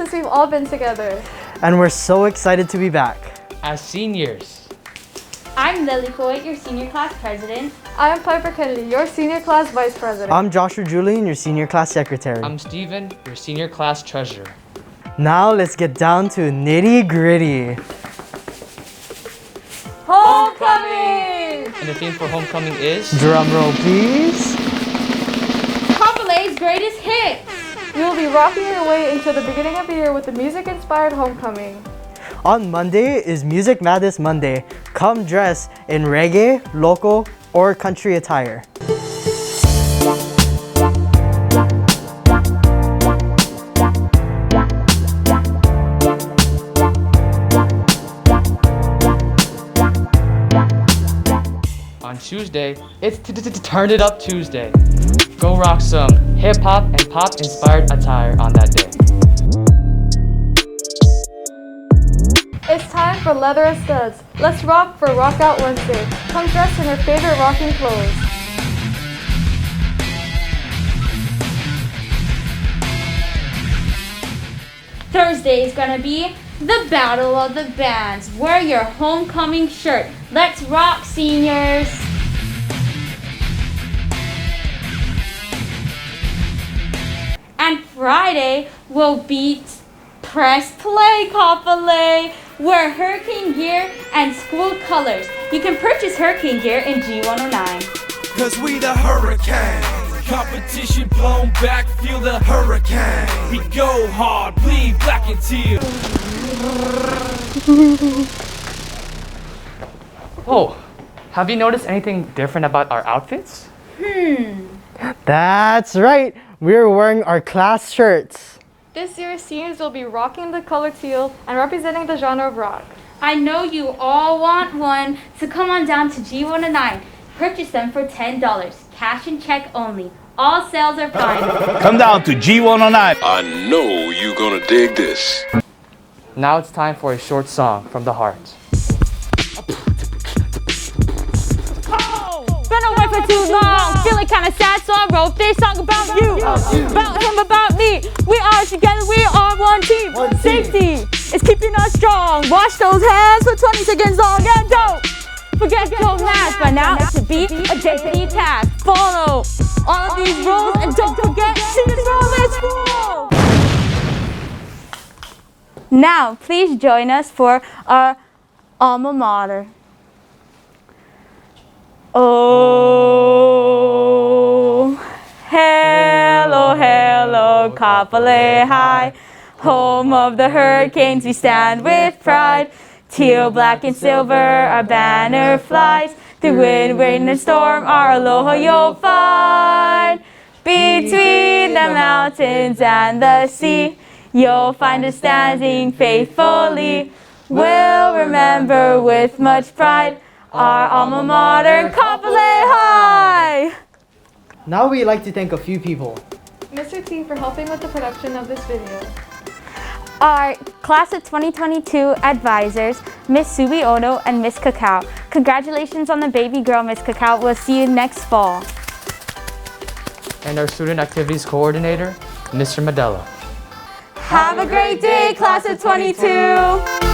since we've all been together. And we're so excited to be back. As seniors. I'm Lily Foyt, your senior class president. I am Piper Kennedy, your senior class vice president. I'm Joshua Julian, your senior class secretary. I'm Steven, your senior class treasurer. Now let's get down to nitty gritty. Homecoming! And the theme for homecoming is Drum roll, please. Copalay's greatest hits. We will be rocking your way into the beginning of the year with the music-inspired homecoming. On Monday is Music Madness Monday. Come dress in reggae, local, or country attire. on Tuesday. It's Turn It Up Tuesday. Go rock some hip hop and pop inspired attire on that day. It's time for Leather and Studs. Let's rock for Rock Out Wednesday. Come dressed in your favorite rocking clothes. Thursday is gonna be the Battle of the Bands. Wear your homecoming shirt. Let's rock, seniors! And Friday will be Press Play Kapolei. Wear hurricane gear and school colors. You can purchase hurricane gear in G109. Cause we the hurricane. Competition blown back, feel the hurricane. We go hard, bleed black and teal. Oh, have you noticed anything different about our outfits? That's right. We're wearing our class shirts. This year, seniors will be rocking the color teal and representing the genre of rock. I know you all want one, so come on down to G109. Purchase them for $10. Cash and check only. All sales are fine. Come down to G109. I know you're gonna dig this. Now it's time for a short song from the heart. Been away for too long, feeling kinda sad, so I wrote this song about you. About him, about me. We are together, we are one team. Safety is keeping us strong. Wash those hands for 20 seconds long and don't forget your mask. By now it should be a daily task. Follow all of these rules and don't forget seniors roll is full. Now, please join us for our alma mater. Oh, hello, hello, Kapolei High, home of the hurricanes, we stand with pride. Teal, black, and silver, our banner flies. Through wind, rain, and storm, our aloha you'll find. Between the mountains and the sea, you'll find us standing faithfully. We'll remember with much pride our alma mater, Kapolei High! Now we'd like to thank a few people. Mr. T for helping with the production of this video. Our class of 2022 advisors, Miss Subi Ono and Miss Cacao. Congratulations on the baby girl, Miss Cacao. We'll see you next fall. And our student activities coordinator, Mr. Medella. Have a great day, class of 22!